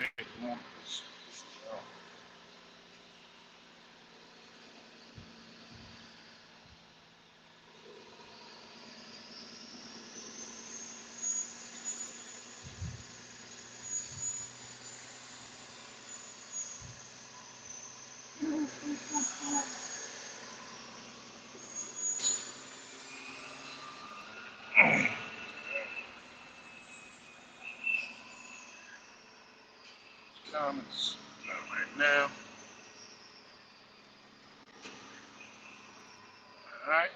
Hey, come on. Comments. Not right now. All right.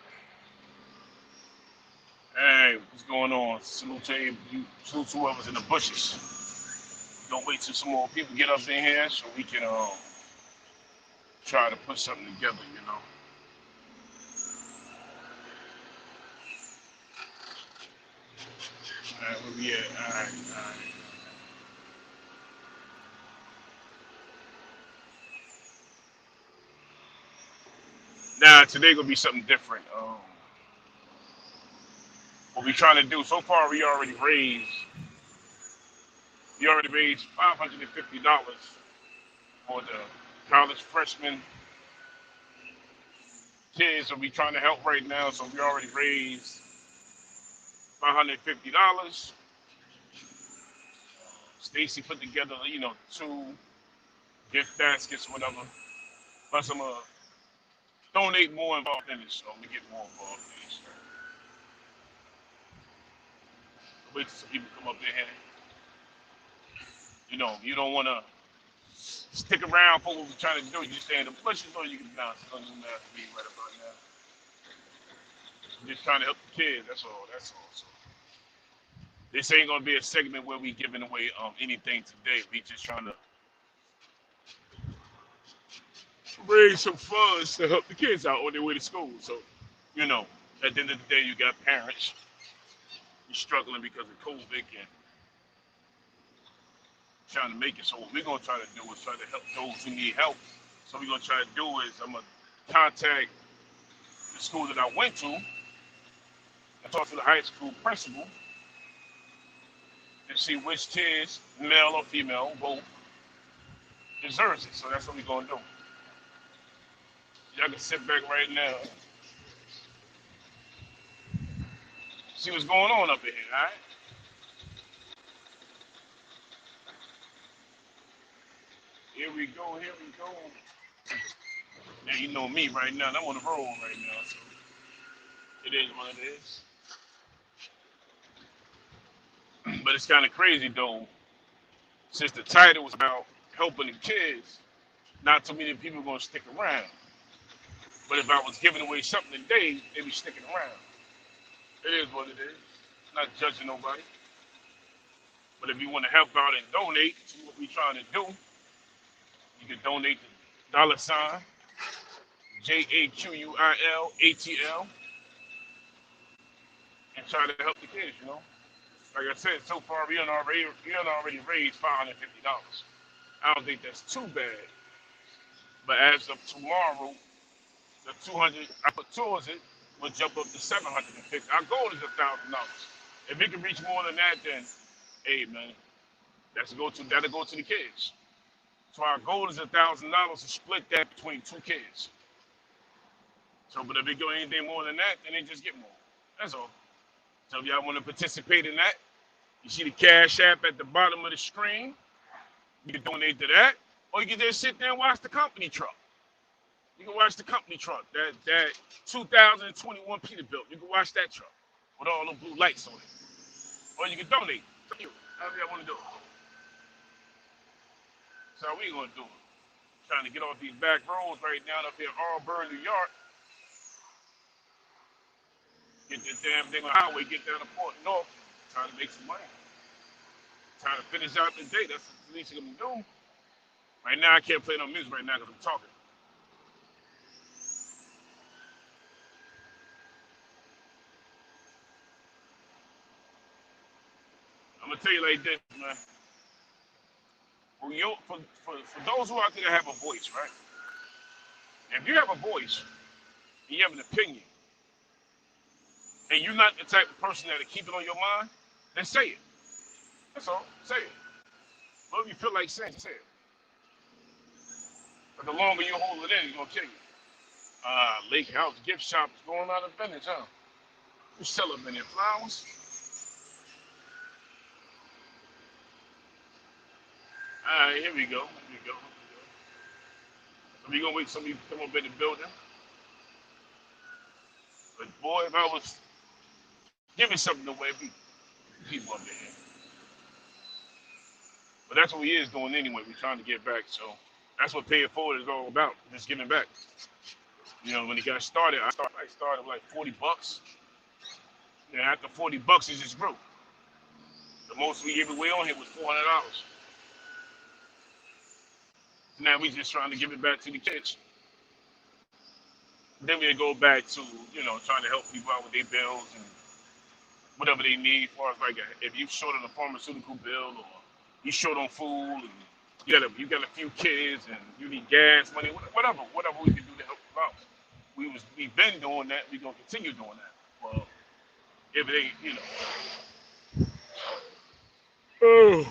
Hey, what's going on? Salute to you. Salute to whoever's in the bushes. Don't wait till some more people get up in here so we can try to put something together. All right, where we at? All right, all right. Now today gonna be something different. What we trying to do so far, we already raised $550 for the college freshman kids that we trying to help right now. So we already raised $550. Stacy put together, two gift baskets, whatever. Plus, I'm gonna donate more involved in it, so we get more involved in it. So wait till some people come up in here. You don't want to stick around for what we're trying to do. You stay in the bushes, or you can bounce. It doesn't have to be right about now. I'm just trying to help the kids. That's all. That's all. So this ain't gonna be a segment where we giving away anything today. We just trying to raise some funds to help the kids out on their way to school. So, you know, at the end of the day, you got parents who's struggling because of COVID and trying to make it. So what we're gonna try to do is try to help those who need help. So what we're gonna try to do is I'm gonna contact the school that I went to and talk to the high school principal and see which kids, male or female, both deserves it. So that's what we're gonna do. Y'all can sit back right now, see what's going on up in here, all right? Here we go, here we go. Now you know me right now. I'm on the road right now, so it is what it is. But it's kind of crazy though, since the title was about helping the kids, not too many people are gonna stick around. But if I was giving away something today, they'd be sticking around. It is what it is. Not judging nobody. But if you want to help out and donate to what we're trying to do, you can donate to $ JAQUILATL and try to help the kids. Like I said, so far we done already raised $550. I don't think that's too bad. But as of tomorrow, the 200 I put towards it will jump up to 750. Our goal is $1,000. If we can reach more than that, then hey man, that'll go to the kids. So our goal is $1,000 to split that between two kids. So, but if we go anything more than that, then they just get more. That's all. So if y'all want to participate in that, you see the Cash App at the bottom of the screen. You can donate to that, or you can just sit there and watch the company truck. You can watch the company truck, that 2021 Peterbilt. You can watch that truck with all the blue lights on it, or you can donate. For you, however y'all want to do it. So how we gonna do it? Trying to get off these back roads right now up here in Auburn, New York. Get this damn thing on the highway, get down to Port North, trying to make some money. Trying to finish out the day. That's the least I'm gonna do. Right now, I can't play no music right now because I'm talking. I'm gonna tell you like this, man. For those who out there that have a voice, right? If you have a voice and you have an opinion, and you're not the type of person that'll keep it on your mind, then say it. That's all. Say it. Whatever you feel like saying, say it. But the longer you hold it in, it's gonna kill you. Lake House gift shop is going out of business, huh? You sell up in there flowers. All right, here we go. Here we go. So we gonna wait for somebody to come up in the building. But boy, if I was giving something away, be people up in here. But that's what we is doing anyway. We're trying to get back. So that's what paying forward is all about. Just giving back. You know, when it got started, I started with like $40. And after $40, it just grew. The most we gave away on here was $400. Now we just trying to give it back to the kids. Then we go back to, trying to help people out with their bills and whatever they need, as far as like if you short on a pharmaceutical bill or you short on food and you got a few kids and you need gas money, whatever we can do to help you out. We've been doing that. We're gonna continue doing that. Well, if it ain't, Oh.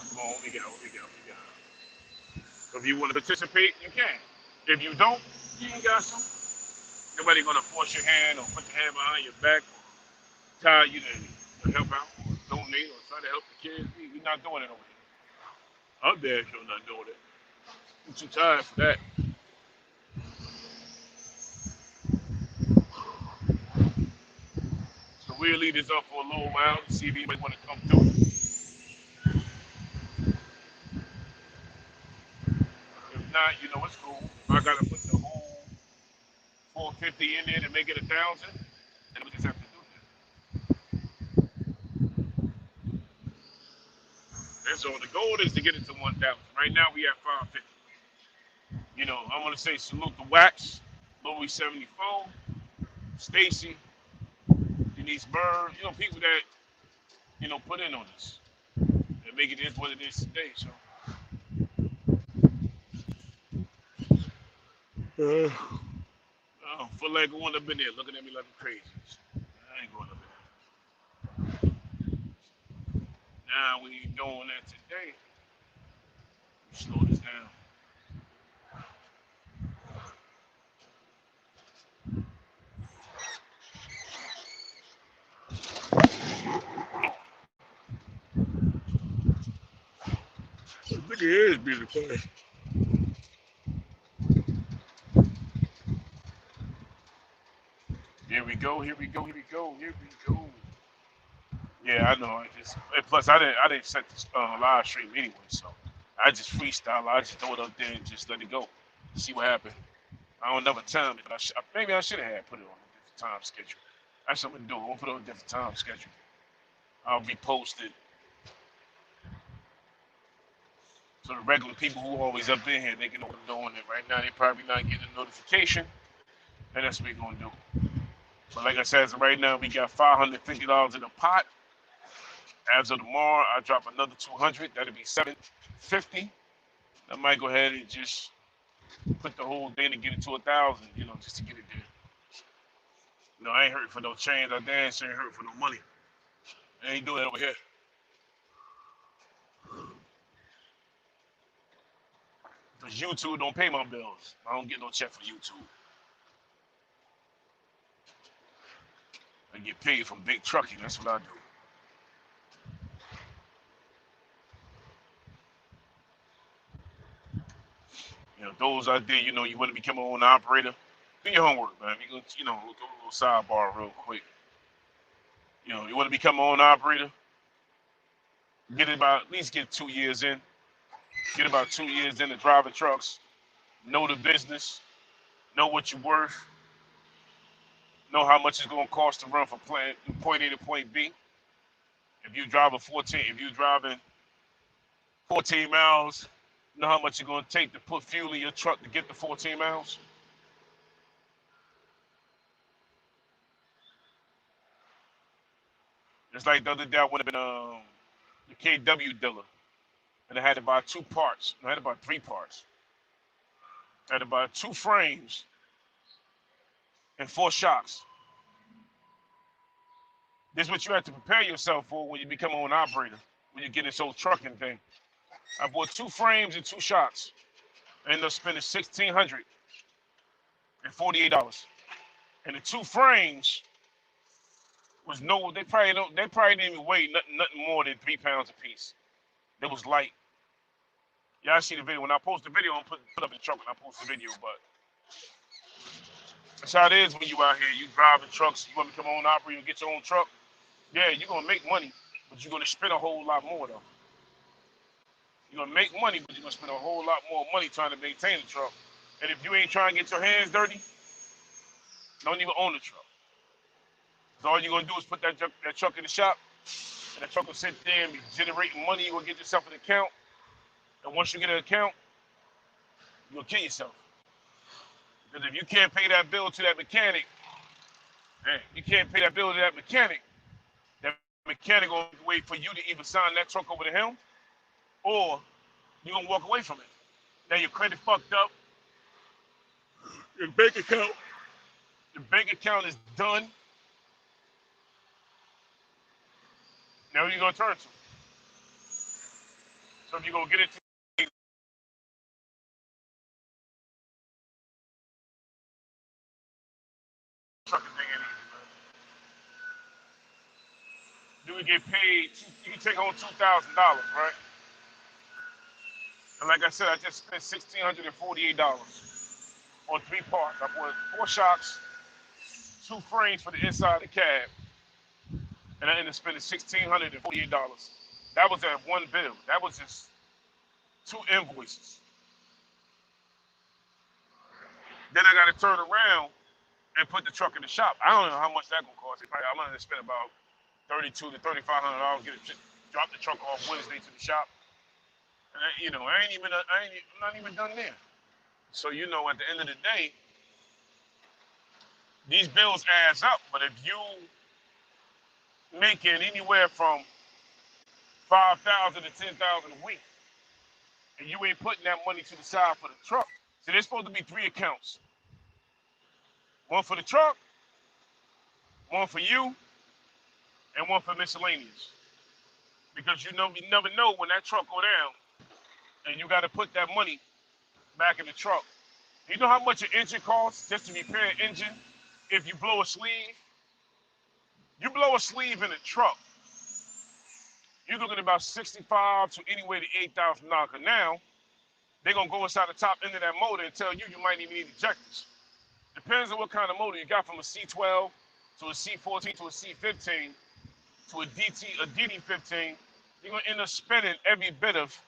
Come on, we got. So if you want to participate, you can. If you don't, you ain't got to. Nobody gonna force your hand or put your hand behind your back or tie you to help out or donate or try to help the kids. We're not doing it over here. I'm damn sure not doing it. I'm too tired for that. So we'll leave this up for a little while to see if anybody want to come through. If not, it's cool. If I gotta put the whole 450 in there to make it 1,000, then we just have to do that. And so the goal is to get it to 1,000. Right now we at 550. I want to say salute to Wax, Louis 74, Stacy, Denise Bird. People that put in on this and make it is what it is today. So. I feel like going up in there looking at me like I'm crazy. I ain't going up in there. Nah, we ain't doing that today. Slow this down. I think it is beautiful. Here we go. Here we go. Here we go. Here we go. Yeah, I know. And plus I didn't set this live stream anyway, so I just freestyle. I just throw it up there and just let it go. See what happens. I don't never time it, but maybe I should have had put it on a different time schedule. That's what I'm gonna do. I'm gonna put it on a different time schedule. I'll repost it. So the regular people who always up in here, they can know what I'm doing it. Right now, they probably not getting a notification, and that's what we're gonna do. But like I said, as of right now, we got $550 in the pot. As of tomorrow, I drop another 200. That'll be 750. I might go ahead and just put the whole thing to get it to 1,000. Just to get it there. I ain't hurting for no change. I dance ain't hurting for no money. I ain't doing it over here. Because YouTube don't pay my bills. I don't get no check from YouTube. I get paid from big trucking. That's what I do. Those out there, you want to become an owner operator. Do your homework, man. You go, go a little sidebar real quick. You want to become an owner operator. At least get 2 years in. Get about 2 years into driving trucks. Know the business. Know what you're worth. Know how much it's going to cost to run from point A to point B. If you're driving 14 miles, know how much it's going to take to put fuel in your truck to get the 14 miles. It's like the other day I went up in the KW dealer, and I had to buy 2 parts. I had to buy 3 parts. I had to buy 2 frames and 4 shocks. This is what you have to prepare yourself for when you become an owner operator. When you get this whole trucking thing. I bought 2 frames and 2 shots. I ended up spending $1,648. And the 2 frames was no, they probably didn't even weigh nothing more than 3 pounds a piece. It was light. Y'all see the video. When I post the video, I'm put up in the truck when I post the video, but that's how it is when you out here. You driving trucks, you want to become an owner operator, you get your own truck. Yeah, you're gonna make money, but you're gonna spend a whole lot more though. You're gonna make money, but you're gonna spend a whole lot more money trying to maintain the truck. And if you ain't trying to get your hands dirty, don't even own the truck. So all you're gonna do is put that truck in the shop, and that truck will sit there and be generating money. You're gonna get yourself an account, and once you get an account, you're gonna kill yourself. Because if you can't pay that bill to that mechanic, that mechanic gonna wait for you to either sign that truck over to him, or you're gonna walk away from it. Now your credit fucked up, your bank account is done. Now who you gonna turn to? So if you're gonna get into the trucking thing ain't easy, man. You can get paid, you can take home $2,000, right? And like I said, I just spent $1,648 on 3 parts. I bought 4 shocks, 2 frames for the inside of the cab, and I ended up spending $1,648. That was that one bill. That was just 2 invoices. Then I got to turn around and put the truck in the shop. I don't know how much that gonna cost. I'm gonna spend about $3,200 to $3,500. Drop the truck off Wednesday to the shop, and I'm not even done there. So at the end of the day, these bills adds up. But if you making anywhere from $5,000 to $10,000 a week, and you ain't putting that money to the side for the truck, so there's supposed to be 3 accounts: one for the truck, one for you, and one for miscellaneous. Because you never know when that truck go down, and you got to put that money back in the truck. You know how much an engine costs just to repair an engine? If you blow a sleeve, you blow a sleeve in a truck, you're looking at about $65,000 to anywhere to $8,000. Cause now they're gonna go inside the top end of that motor and tell you might even need ejectors. Depends on what kind of motor you got, from a C12 to a C14 to a C15 to a DD15. You're gonna end up spending every bit of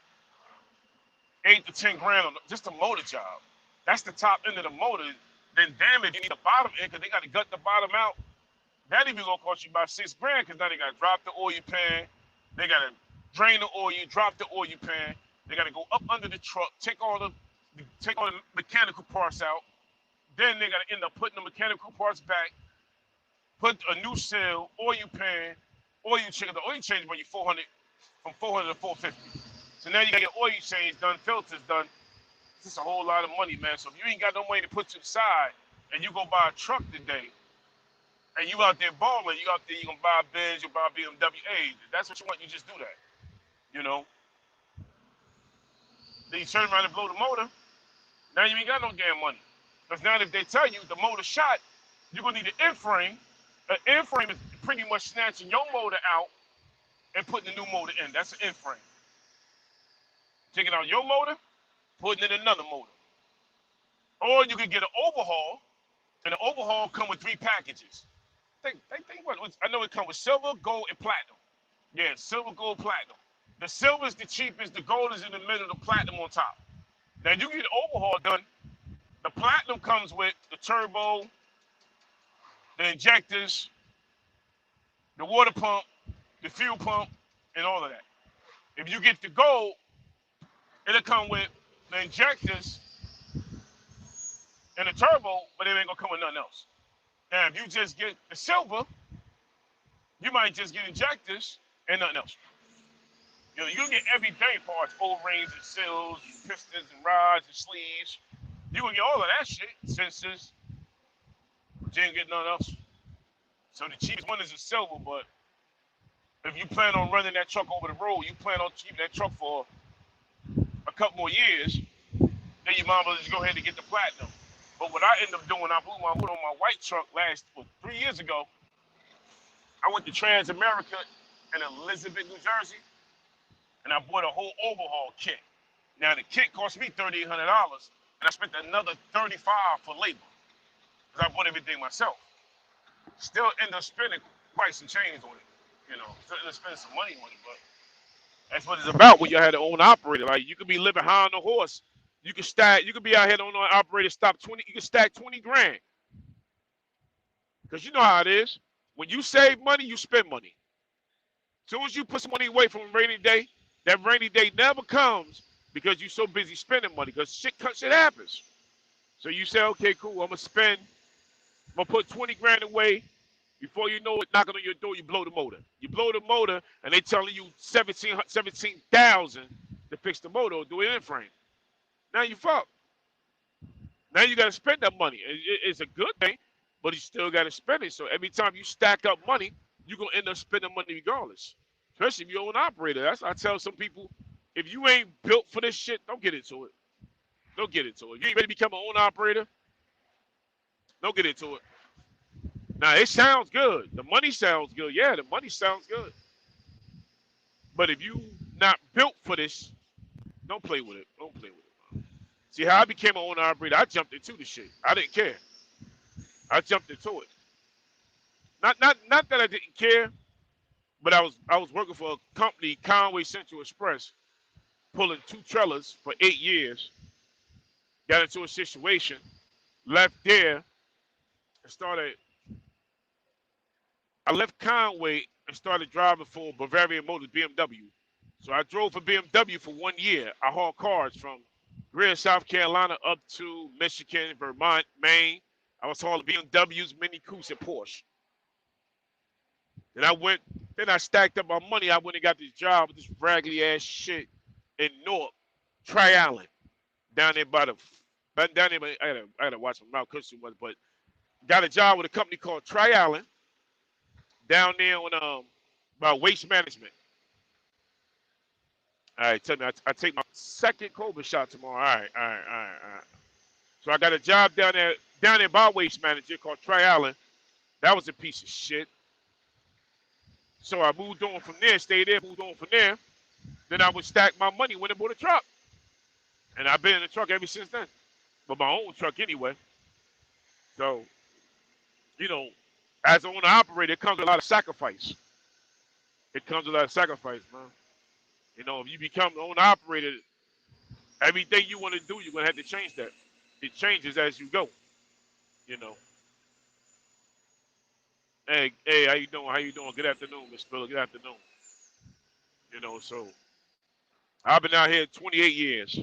$8 to $10 grand on just a motor job. That's the top end of the motor. Then damn it, you need the bottom end because they got to gut the bottom out. That even gonna cost you about $6 grand because now they got to drop the oil pan, they got to drain the oil, drop the oil pan, they got to go up under the truck, take all the mechanical parts out. Then they got to end up putting the mechanical parts back, put a new seal, oil pan, oil change. The oil change by you from 400 to 450. So now you got your oil change done, filters done. It's a whole lot of money, man. So if you ain't got no money to put to the side, and you go buy a truck today, and you out there balling, you gonna buy a Benz, you buy a BMW. Hey, that's what you want. You just do that, Then you turn around and blow the motor. Now you ain't got no damn money. Because now if they tell you the motor shot, you're gonna need an end frame. An end frame is pretty much snatching your motor out and putting the new motor in. That's an end frame. Taking out your motor, putting in another motor. Or you can get an overhaul, and the overhaul come with 3 packages. Think what I know it comes with silver, gold, and platinum. Yeah, silver, gold, platinum. The silver is the cheapest, the gold is in the middle, the platinum on top. Now you get an overhaul done. The platinum comes with the turbo, the injectors, the water pump, the fuel pump, and all of that. If you get the gold, it'll come with the injectors and the turbo, but it ain't gonna come with nothing else. Now, if you just get the silver, you might just get injectors and nothing else. You get everyday parts, O-rings and seals, and pistons and rods and sleeves. You gonna get all of that shit, sensors, but you ain't get nothing else. So the cheapest one is the silver, but If you plan on running that truck over the road, you plan on keeping that truck for a couple more years, then your mama just go ahead and get the platinum. But what I ended up doing, I blew my hood on my white truck 3 years ago. I went to Trans-America in Elizabeth, New Jersey, and I bought a whole overhaul kit. Now the kit cost me $3,800, and I spent another $35 for labor because I bought everything myself. Still end up spending quite some change on it, Still end up spending some money on it, but that's what it's about when you had an own operator. Like you could be living high on the horse. You could stack. You could be out here on an operator stop 20. You can stack 20 grand because you know how it is. When you save money, you spend money. As soon as you put some money away from a rainy day, that rainy day never comes because you're so busy spending money. Because shit happens. So you say, okay, cool. I'm gonna put 20 grand away. Before you know it, knocking on your door, you blow the motor. You blow the motor, and they telling you 17,000 to fix the motor or do it in frame. Now you fucked. Now you got to spend that money. It's a good thing, but you still got to spend it. So every time you stack up money, you're going to end up spending money regardless. Especially if you're an operator. That's I tell some people, if you ain't built for this shit, don't get into it. Don't get into it. You ain't ready to become an owner operator, don't get into it. Now, it sounds good. The money sounds good. Yeah, the money sounds good. But if you not built for this, don't play with it. Don't play with it, man. See how I became an owner operator? I jumped into the shit. I didn't care. I jumped into it. Not that I didn't care, but I was working for a company, Conway Central Express, pulling 2 trailers for 8 years. Got into a situation, left there, and started. I left Conway and started driving for Bavarian Motors BMW. So I drove for BMW for 1 year. I hauled cars from Greer, South Carolina up to Michigan, Vermont, Maine. I was hauling BMWs, Mini Coupes, and Porsche. Then I stacked up my money. I went and got this job with this raggedy ass shit in North, Tri-Island, down there down there. I had to watch my mouth because too much, but got a job with a company called Tri-Island down there on about waste management. All right, tell me, I take my second COVID shot tomorrow. All right. So I got a job down there by waste manager called Tri-Island. That was a piece of shit. So I moved on from there, stayed there, moved on from there. Then I would stack my money, went and bought a truck. And I've been in the truck ever since then. But my own truck anyway. So, as an owner operator, it comes with a lot of sacrifice. It comes with a lot of sacrifice, man. If you become an owner operator, everything you want to do, you're going to have to change that. It changes as you go, you know. Hey, how you doing? How you doing? Good afternoon, Miss Spiller. Good afternoon. So I've been out here 28 years,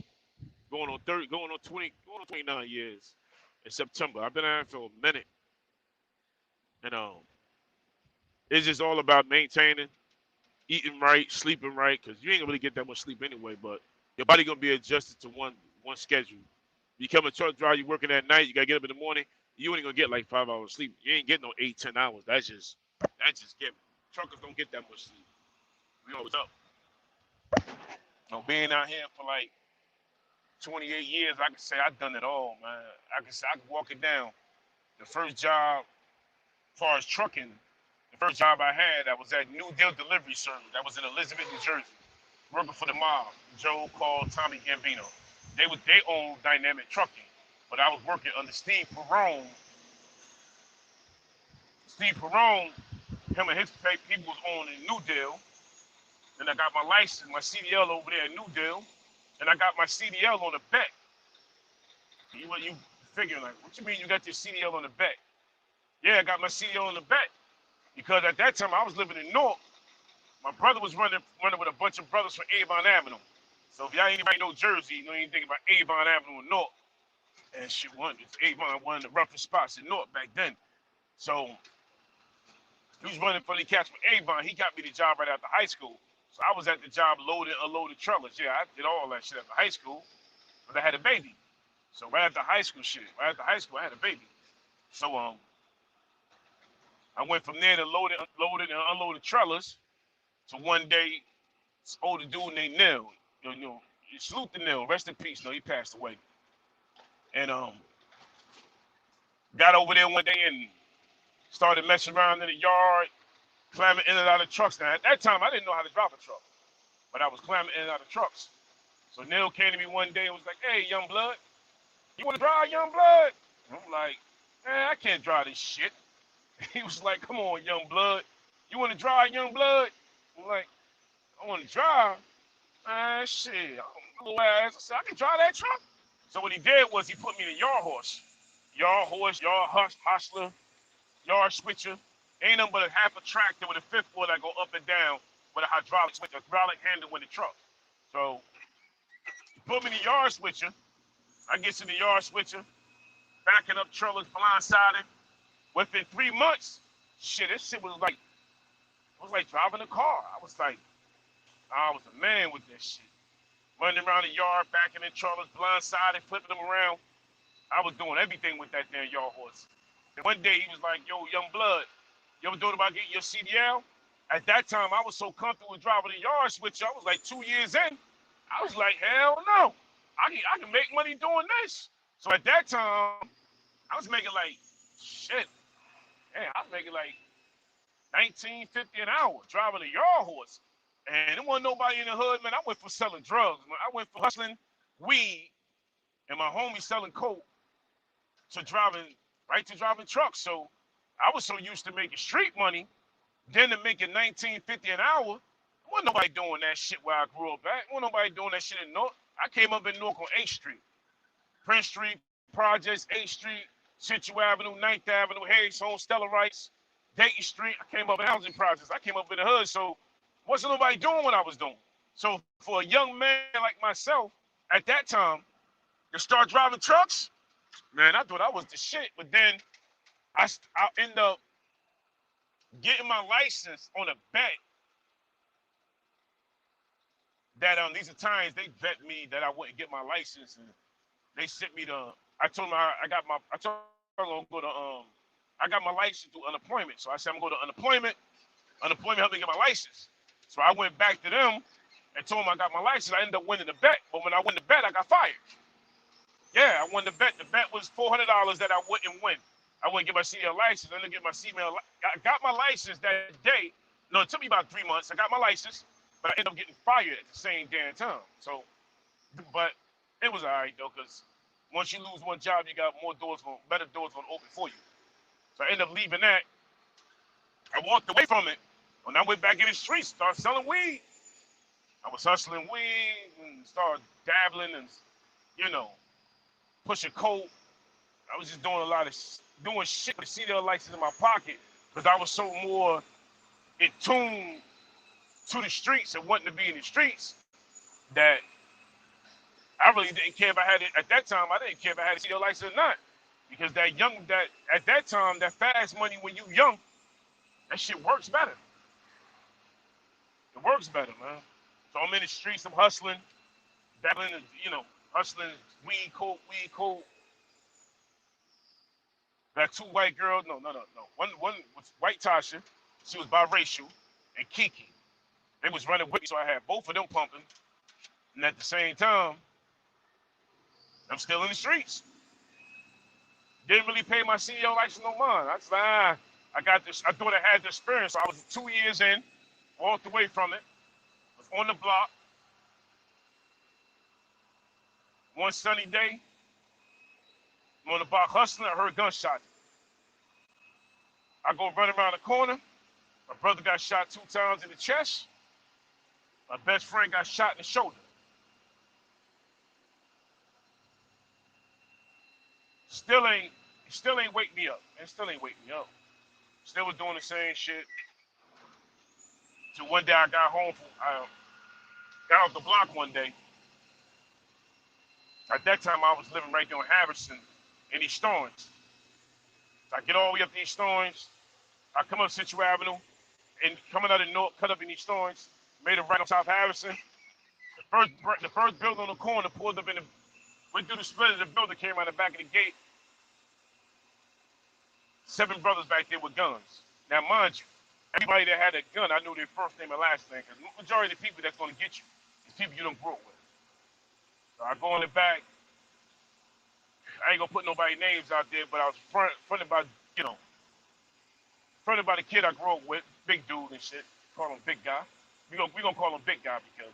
going on 30, going on 20, going on 29 years in September. I've been out here for a minute, and it's just all about maintaining, eating right, sleeping right, because you ain't gonna really get that much sleep anyway. But your body gonna be adjusted to one schedule. You become a truck driver, you working at night, you gotta get up in the morning. You ain't gonna get like 5 hours sleep. You ain't getting no 8, 10 hours. That's just given. Truckers don't get that much sleep. We know what's up. Being out here for like 28 years, I can say I've done it all, man. I can say I can walk it down. The first job, as far as trucking, the first job I had, I was at New Deal Delivery Service. That was in Elizabeth, New Jersey, working for the mob. Joe, Carl, Tommy Gambino. They owned Dynamic Trucking, but I was working under Steve Perrone. Steve Perrone, him and his people was owning New Deal. Then I got my license, my CDL over there at New Deal, and I got my CDL on the back. You figuring like, what you mean you got your CDL on the back? Yeah, I got my CDL on the back because at that time I was living in North. My brother was running with a bunch of brothers from Avon Avenue. So if y'all anybody know Jersey, you know anything about Avon Avenue in North. And shit, Avon, one of the roughest spots in North back then. So he was running for the cats from Avon. He got me the job right after high school. So I was at the job loading unloading trailers. Yeah, I did all that shit after high school, but I had a baby. So right after high school, I had a baby. So I went from there to loading and unloading trailers. So one day, this older dude named Neil, salute to Neil, rest in peace. No, he passed away. And got over there one day and started messing around in the yard, climbing in and out of trucks. Now at that time, I didn't know how to drive a truck, but I was climbing in and out of trucks. So Neil came to me one day and was like, "Hey, young blood, you want to drive, young blood?" And I'm like, "Man, I can't drive this shit." He was like, "Come on, young blood, you want to drive, young blood?" I'm like, "I want to drive." Man, shit, I'm a little ass. I said, "I can drive that truck." So what he did was he put me in a yard hustler, yard switcher. Ain't nothing but a half a tractor with a fifth wheel that go up and down with a hydraulic switch, a hydraulic handle with the truck. So he put me in the yard switcher. I get to the yard switcher, backing up trailers, blindsided. Within 3 months, shit, this shit was like driving a car. I was a man with this shit. Running around the yard, backing in trailers, blindsided, flipping them around. I was doing everything with that damn yard horse. And one day he was like, "Yo, young blood, you ever thought about getting your CDL?" At that time, I was so comfortable with driving a yard switcher. I was like 2 years in. I was like, hell no. I can make money doing this. So at that time, I was making like, shit. Man, I was making like 19.50 an hour driving a yard horse. And there wasn't nobody in the hood, man. I went for selling drugs, man. I went for hustling weed and my homie selling coke to driving trucks. So I was so used to making street money, then to making 19.50 an hour. Wasn't nobody doing that shit where I grew up at. Wasn't nobody doing that shit in North. I came up in North on 8th Street. Prince Street, Projects, 8th Street, Central Avenue, 9th Avenue, Harris Home, Stella Rights, Dayton Street. I came up in housing projects. I came up in the hood, so wasn't nobody doing what I was doing. So for a young man like myself, at that time, to start driving trucks, man, I thought I was the shit. But then I end up getting my license on a bet that these are times they bet me that I wouldn't get my license, and they sent me to. I told them I told them I'm going to I got my license through unemployment. So I said I'm going to unemployment. Unemployment helped me get my license. So I went back to them and told them I got my license. I ended up winning the bet, but when I won the bet, I got fired. Yeah, I won the bet. The bet was $400 that I wouldn't win. I wouldn't get my CDL license. I didn't get my CDL. I got my license that day. No, it took me about 3 months. I got my license, but I ended up getting fired at the same damn time. So, but it was all right though, because once you lose one job, you got better doors going to open for you. So I ended up leaving that. I walked away from it. When I went back in the streets, started selling weed. I was hustling weed and started dabbling and, you know, pushing coke. I was just doing a lot of doing shit with the CDL license in my pocket because I was so more in tune to the streets and wanting to be in the streets that I really didn't care if I had it at that time. I didn't care if I had a CDL license or not, because that at that time, that fast money when you young, that shit works better. It works better, man. So I'm in the streets, I'm hustling, dabbling, hustling weed, coke. Got two white girls. No. One was white Tasha. She was biracial, and Kiki. They was running with me, so I had both of them pumping. And at the same time, I'm still in the streets. Didn't really pay my CEO license no mind. I was like, I got this. I thought I had the experience. So I was 2 years in, walked away from it, was on the block. One sunny day, I'm on the block hustling. I heard gunshots. I go run around the corner. My brother got shot 2 times in the chest. My best friend got shot in the shoulder. Still ain't wake me up. And still ain't wake me up. Still was doing the same shit. Till one day I got home I got off the block one day. At that time I was living right there on Harrison in East Orange. So I get all the way up to East Orange. I come up Central Avenue and coming out of the north, cut up in East Orange, made a right on South Harrison. The first building on the corner pulled up went through the split of the building, came around the back of the gate. 7 brothers back there with guns. Now, mind you, Everybody that had a gun, I knew their first name and last name. Because majority of the people that's going to get you is people you don't grow up with. So I go in the back. I ain't gonna put nobody's names out there, but I was fronted by, you know, fronted by the kid I grew up with, big dude and shit. Call him Big Guy. We gonna call him Big Guy because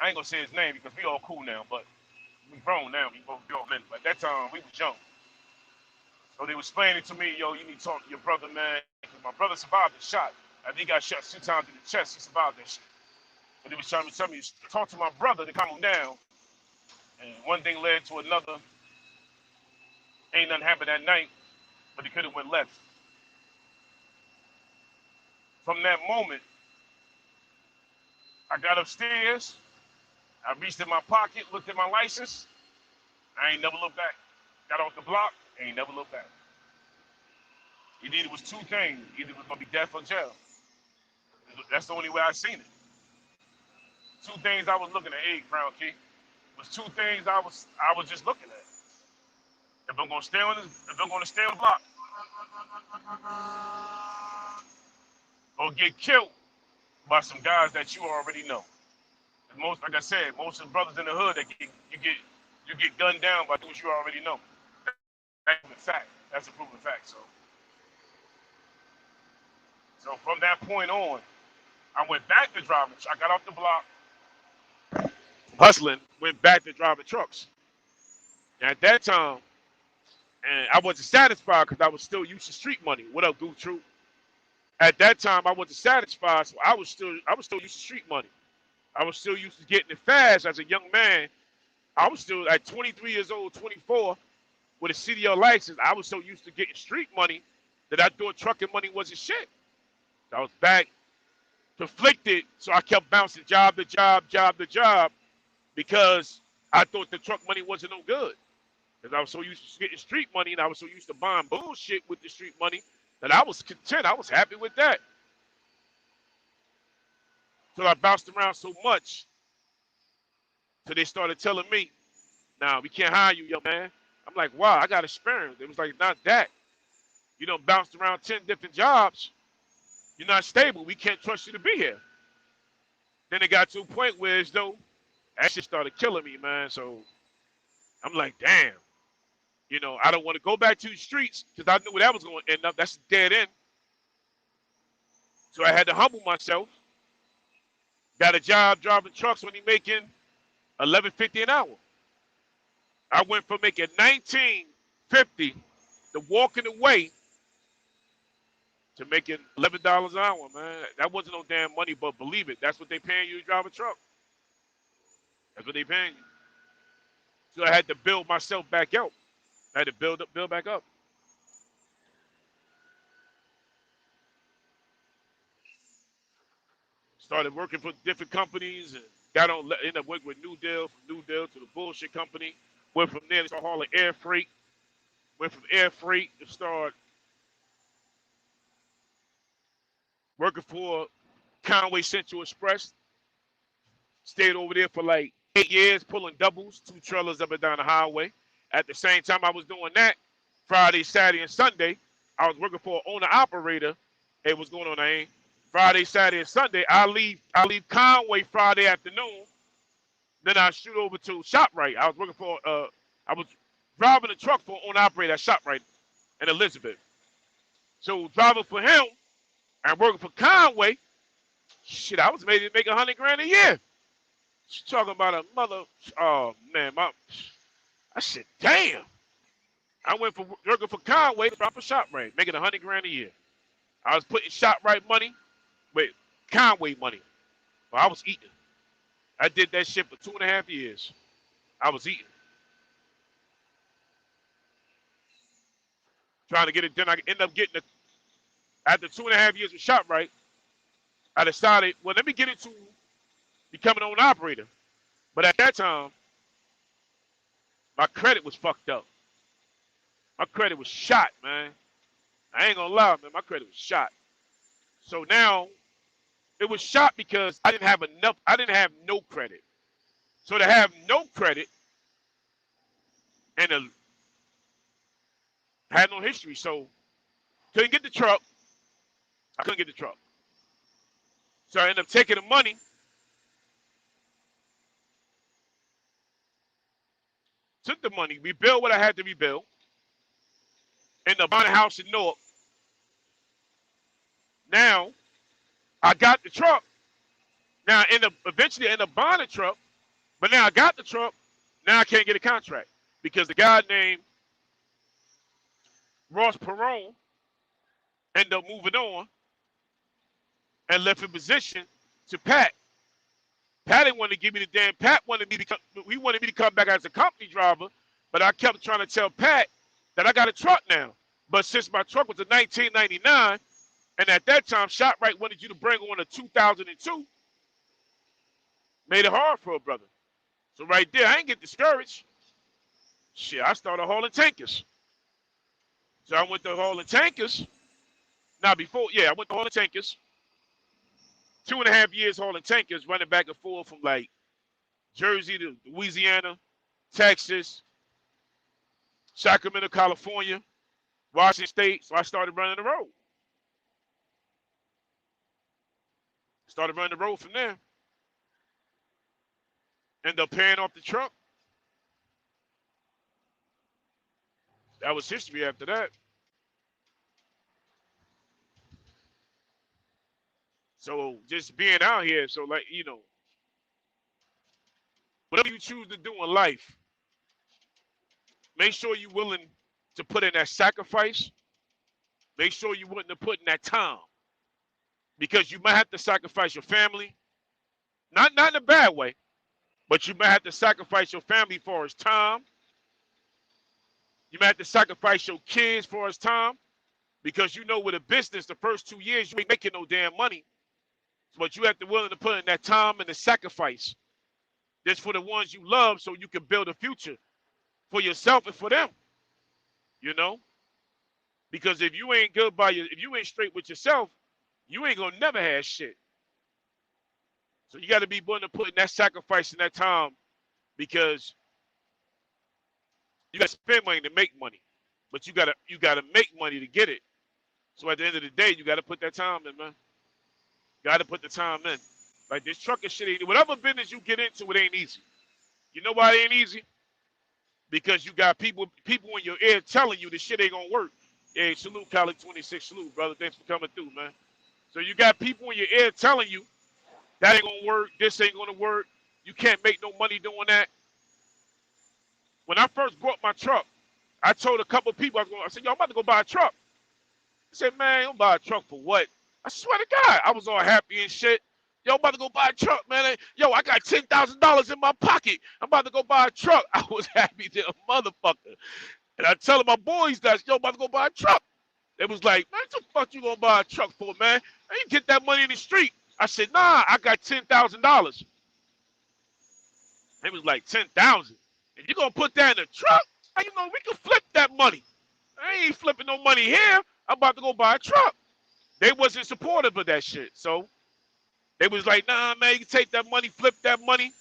I ain't gonna say his name because we all cool now, but we grown now. We both grown men. But at that time we was young. So they was explaining to me, yo, you need to talk to your brother, man. My brother survived the shot. I think he got shot 2 times in the chest. He survived that shit. But they was trying to tell me, talk to my brother to calm him down. And one thing led to another. Ain't nothing happened that night, but it could have went left. From that moment, I got upstairs. I reached in my pocket, looked at my license. I ain't never looked back. Got off the block, ain't never looked back. It either was 2 things. Either it was gonna be death or jail. That's the only way I seen it. 2 things I was looking at, Crown Key. Was 2 things I was just looking at. If I'm gonna stay on the block, or get killed by some guys that you already know. And most, like I said, most of the brothers in the hood that you get gunned down by dudes you already know. That's a fact. That's a proven fact. So from that point on, I went back to driving. I got off the block, hustling, went back to driving trucks. And at that time, and I wasn't satisfied because I was still used to street money. What up, Goof Troop? At that time, I wasn't satisfied, so I was still used to street money. I was still used to getting it fast as a young man. I was still at 23 years old, 24, with a CDL license. I was so used to getting street money that I thought trucking money wasn't shit. So I was back, conflicted, so I kept bouncing job to job, job to job, because I thought the truck money wasn't no good. Because I was so used to getting street money, and I was so used to buying bullshit with the street money that I was content. I was happy with that. So I bounced around so much, so they started telling me, "Nah, we can't hire you, young man." I'm like, "Wow, I got experience." It was like, "Not that. You know, bounced around 10 different jobs. You're not stable. We can't trust you to be here." Then it got to a point where, as though, that shit started killing me, man. So I'm like, "Damn. You know, I don't want to go back to the streets because I knew where that was going to end up. That's a dead end." So I had to humble myself. Got a job driving trucks when he making $11.50 an hour. I went from making $19.50 to walking away to making $11 an hour, man. That wasn't no damn money, but believe it, that's what they paying you to drive a truck. That's what they paying you. So I had to build myself back out. I had to build back up. Started working for different companies and ended up working with New Deal, from New Deal to the bullshit company. Went from there to start hauling air freight. Went from air freight to start working for Conway Central Express. Stayed over there for like 8 years, pulling doubles, 2 trailers up and down the highway. At the same time I was doing that, Friday, Saturday, and Sunday, I was working for an owner-operator. Hey, what's going on, Aim? Friday, Saturday, and Sunday, I leave Conway Friday afternoon. Then I shoot over to ShopRite. I was working for, I was driving a truck for an owner-operator at ShopRite in Elizabeth. So driving for him and working for Conway, shit, I was maybe making $100,000 a year. She's talking about a mother. Oh man, I said, damn. I went from working for Conway to for ShopRite, making $100,000 a year. I was putting ShopRite money with Conway money. Well, I was eating. I did that shit for 2.5 years. I was eating. Trying to get it done. I ended up getting it after 2.5 years with ShopRite. I decided, well, let me get into becoming an owner operator. But at that time, my credit was fucked up. My credit was shot, man. I ain't gonna lie, man. My credit was shot. So now it was shot because I didn't have enough. I didn't have no credit. So to have no credit and had no history, so couldn't get the truck, I couldn't get the truck. So I ended up taking the money, took the money, rebuilt what I had to rebuild, ended up buying a house in Newark. Now, I got the truck. Now, eventually I ended up buying the truck, but now I got the truck. Now I can't get a contract because the guy named Ross Perone ended up moving on and left in position to Pat. Pat didn't want to give me the damn. Pat wanted me to come. He wanted me to come back as a company driver, but I kept trying to tell Pat that I got a truck now. But since my truck was a 1999, and at that time ShopRite wanted you to bring on a 2002, made it hard for a brother. So right there, I ain't get discouraged. Shit, I started hauling tankers. So I went to hauling tankers. Now I went to hauling tankers. 2.5 years hauling tankers, running back and forth from like Jersey to Louisiana, Texas, Sacramento, California, Washington State. So I started running the road. Started running the road from there. Ended up paying off the truck. That was history after that. So just being out here, so like, whatever you choose to do in life, make sure you're willing to put in that sacrifice. Make sure you're willing to put in that time. Because you might have to sacrifice your family. Not in a bad way, but you might have to sacrifice your family for its time. You might have to sacrifice your kids for its time. Because with a business, the first 2 years, you ain't making no damn money. But you have to be willing to put in that time and the sacrifice. Just for the ones you love so you can build a future for yourself and for them. Because if you ain't good if you ain't straight with yourself, you ain't gonna never have shit. So you gotta be willing to put in that sacrifice and that time because you gotta spend money to make money. But you gotta make money to get it. So at the end of the day, you gotta put that time in, man. Gotta put the time in. Like this trucking shit ain't, whatever business you get into, it ain't easy. You know why it ain't easy? Because you got people in your ear telling you this shit ain't gonna work. Hey, salute College 26, salute, brother. Thanks for coming through, man. So you got people in your ear telling you that ain't gonna work, this ain't gonna work, you can't make no money doing that. When I first bought my truck, I told a couple people, I said, yo, I'm about to go buy a truck. I said, man, don't buy a truck for what? I swear to God, I was all happy and shit. Yo, I'm about to go buy a truck, man. Yo, I got $10,000 in my pocket. I'm about to go buy a truck. I was happy to a motherfucker. And I tell my boys that, yo, I'm about to go buy a truck. They was like, man, what the fuck you gonna buy a truck for, man? I ain't get that money in the street. I said, nah, I got $10,000. They was like, 10,000. And you gonna put that in a truck? How you know we can flip that money? I ain't flipping no money here. I'm about to go buy a truck. They wasn't supportive of that shit. So they was like, nah, man, you can take that money, flip that money.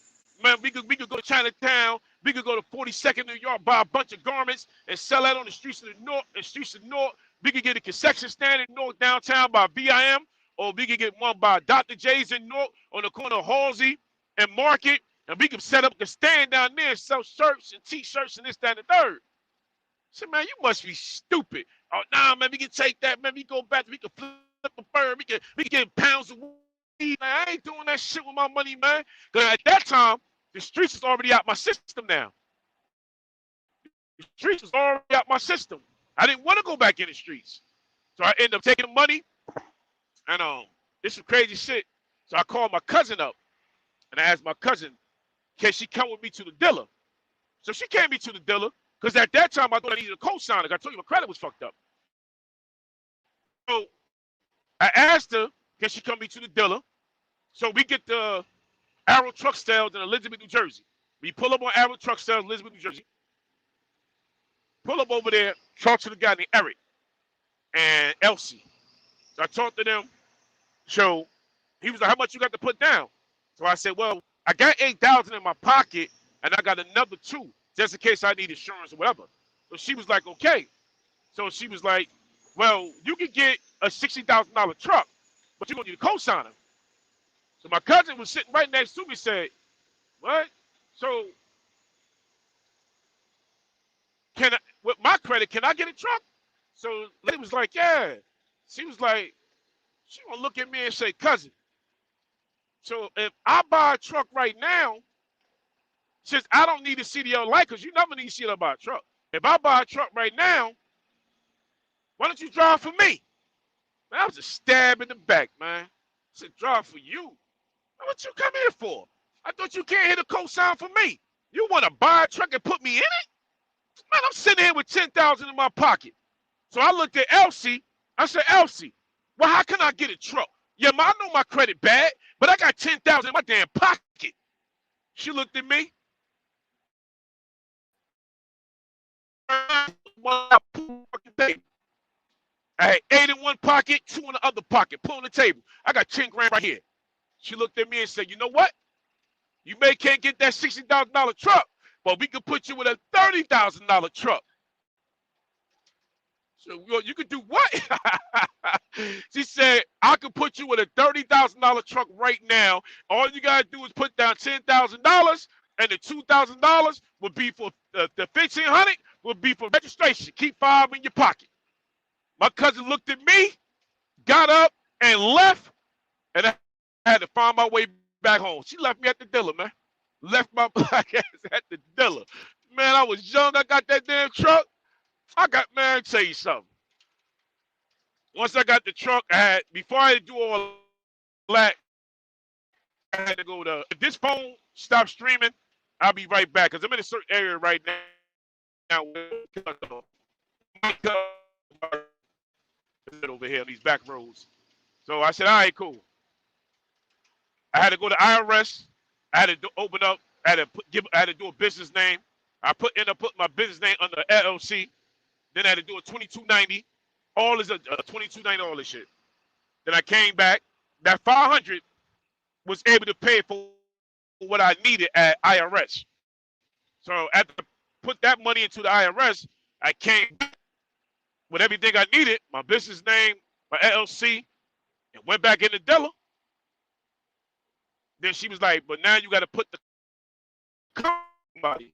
Man, we could go to Chinatown. We could go to 42nd New York, buy a bunch of garments, and sell that on the streets of the North. We could get a concession stand in North downtown by BIM, or we could get one by Dr. J's in North on the corner of Halsey and Market, and we could set up the stand down there and sell shirts and T-shirts and this, that, and the third. I said, man, you must be stupid. Oh, nah, man, we can take that, man. We go back, we can flip a bird, we can get pounds of weed. Man, I ain't doing that shit with my money, man. Because at that time, the streets is already out my system now. The streets is already out my system. I didn't want to go back in the streets. So I ended up taking the money, and this is crazy shit. So I called my cousin up, and I asked my cousin, can she come with me to the dealer? So she came me to the dealer, because at that time I thought I needed a co-signer. I told you my credit was fucked up. So I asked her, can she come me to the dealer? So we get the Arrow Truck Sales in Elizabeth, New Jersey. We pull up on Arrow Truck Sales, Elizabeth, New Jersey. Pull up over there, talk to the guy named Eric and Elsie. So I talked to them. So he was like, how much you got to put down? So I said, well, I got $8,000 in my pocket, and I got another $2,000 just in case I need insurance or whatever. So she was like, okay. So she was like, well, you can get a $60,000 truck. but you're going to need a cosigner. So my cousin was sitting right next to me, said, what? So can I, with my credit, can I get a truck? So lady was like, yeah. She was like, she gonna look at me and say, cousin, so if I buy a truck right now, since I don't need a CDL light, because you never need a CDL to buy a truck. If I buy a truck right now, why don't you drive for me? Man, that was a stab in the back, man. I said, drive for you? What you come here for? I thought you can't hit a cosign for me. You want to buy a truck and put me in it? Man, I'm sitting here with 10,000 in my pocket. So I looked at Elsie. I said, Elsie, well, how can I get a truck? Yeah, I know my credit bad, but I got 10,000 in my damn pocket. She looked at me. I had 8 in one pocket, 2 in the other pocket. Put on the table. I got 10 grand right here. She looked at me and said, you know what? You can't get that $60,000 truck, but we could put you with a $30,000 truck. So you could do what? She said, I could put you with a $30,000 truck right now. All you got to do is put down $10,000, and the $2,000 would be for the $1,500 would be for registration. Keep 5 in your pocket. My cousin looked at me, got up, and left, and I had to find my way back home. She left me at the dealer, man. Left my black ass at the dealer. Man, I was young. I got that damn truck. Man, tell you something. Once I got the truck, before I had to do all that, I had to go to, if this phone stops streaming, I'll be right back, because I'm in a certain area right now over here on these back roads. So I said, all right, cool. I had to go to IRS. I had to open up. I had to do a business name. I ended up putting my business name under LLC. Then I had to do a 2290. All is a 2290, all this shit. Then I came back. That 500 was able to pay for what I needed at IRS. So after I put that money into the IRS, I came back with everything I needed, my business name, my LLC, and went back in the dealer. Then she was like, but now you got to put the company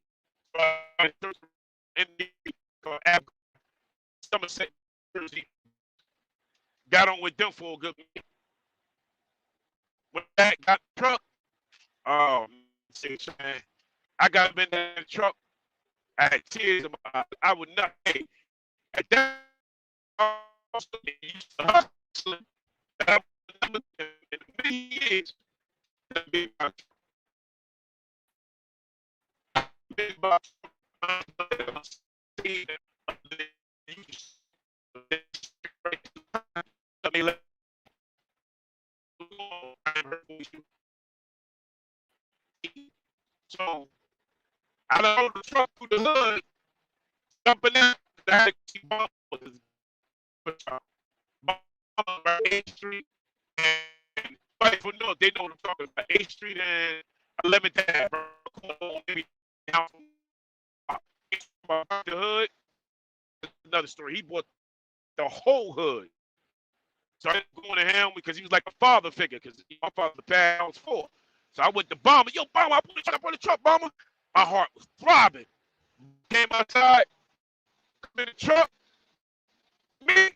in the Somerset, Jersey. Got on with them for a good minute. When I got the truck, man, I got in that truck. I had tears in my eyes. I would not pay. At that hustling, that in many years, so I don't the truck through the hood, jumping out. I had to keep bumping by 8th Street, and people know they know what I'm talking about. 8th Street and 11th Avenue. The hood. Another story. He bought the whole hood. So I didn't go to him because he was like a father figure, because my father passed, I was 4. So I went to Bomber. Yo, Bomber, I put the truck, Bomber. My heart was throbbing. Came outside, come in the truck. Me. I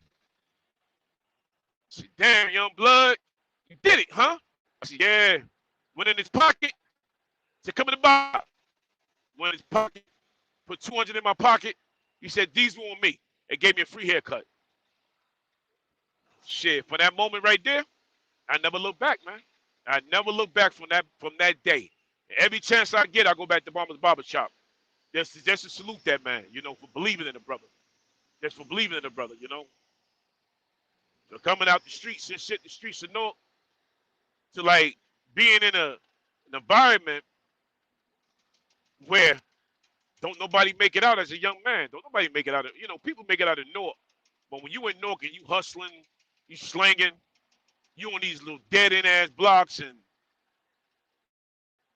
said, damn, young blood, you did it, huh? I said, yeah. Went in his pocket. Said, come in the box. Went in his pocket. Put 200 in my pocket. He said, these were on me. It gave me a free haircut. Shit, for that moment right there, I never look back, man. I never look back from that day. Every chance I get, I go back to Bomber's Barber Shop. Just to salute that man, for believing in the brother. Just for believing in the brother, So coming out the streets and shit, the streets of North, to like being in an environment where don't nobody make it out as a young man. Don't nobody make it out of, people make it out of North. But when you in North and you hustling, you slanging, you on these little dead-end ass blocks, and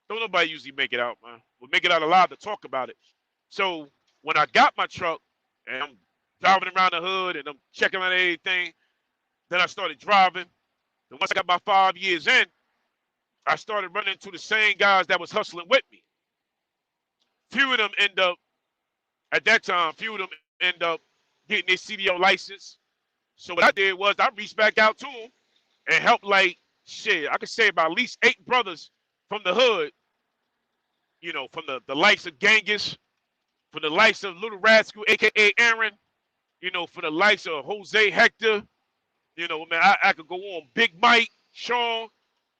don't nobody usually make it out, man. We make it out alive to talk about it. So when I got my truck and I'm driving around the hood and I'm checking out everything, then I started driving. And once I got about 5 years in, I started running into the same guys that was hustling with me. Few of them end up, at that time, few of them end up getting their CDL license. So what I did was I reached back out to them and helped like, shit, I could say about at least 8 brothers from the hood, from the likes of Genghis, from the likes of Little Rascal, a.k.a. Aaron, for the likes of Jose Hector, man, I could go on. Big Mike, Sean,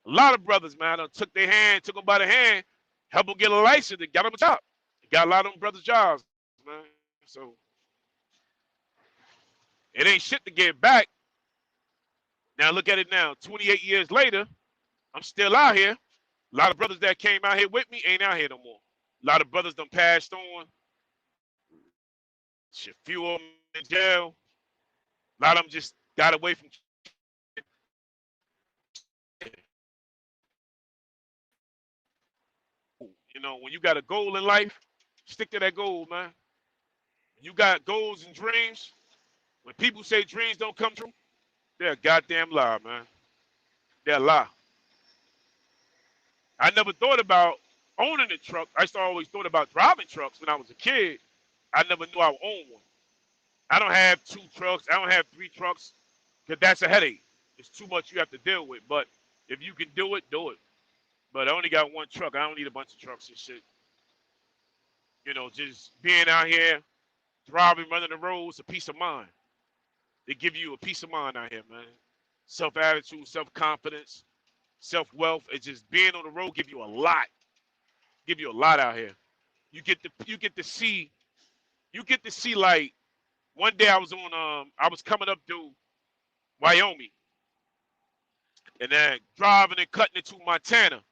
a lot of brothers, man, I took them by the hand, helped them get a license and got them a job. Got a lot of them brothers jobs, man. So it ain't shit to get back. Now look at it now. 28 years later, I'm still out here. A lot of brothers that came out here with me ain't out here no more. A lot of brothers done passed on. Shit, few of them in jail. A lot of them just got away from. When you got a goal in life, stick to that goal, man. You got goals and dreams. When people say dreams don't come true, they're a goddamn lie, man. They're a lie. I never thought about owning a truck. I used to always thought about driving trucks when I was a kid. I never knew I would own one. I don't have 2 trucks. I don't have 3 trucks because that's a headache. It's too much you have to deal with. But if you can do it, do it. But I only got 1 truck. I don't need a bunch of trucks and shit. Just being out here, driving, running the roads, a peace of mind. They give you a peace of mind out here, man. Self-attitude, self-confidence, self-wealth. It's just being on the road give you a lot. Give you a lot out here. You get to see like one day I was coming up to Wyoming and then driving and cutting into Montana.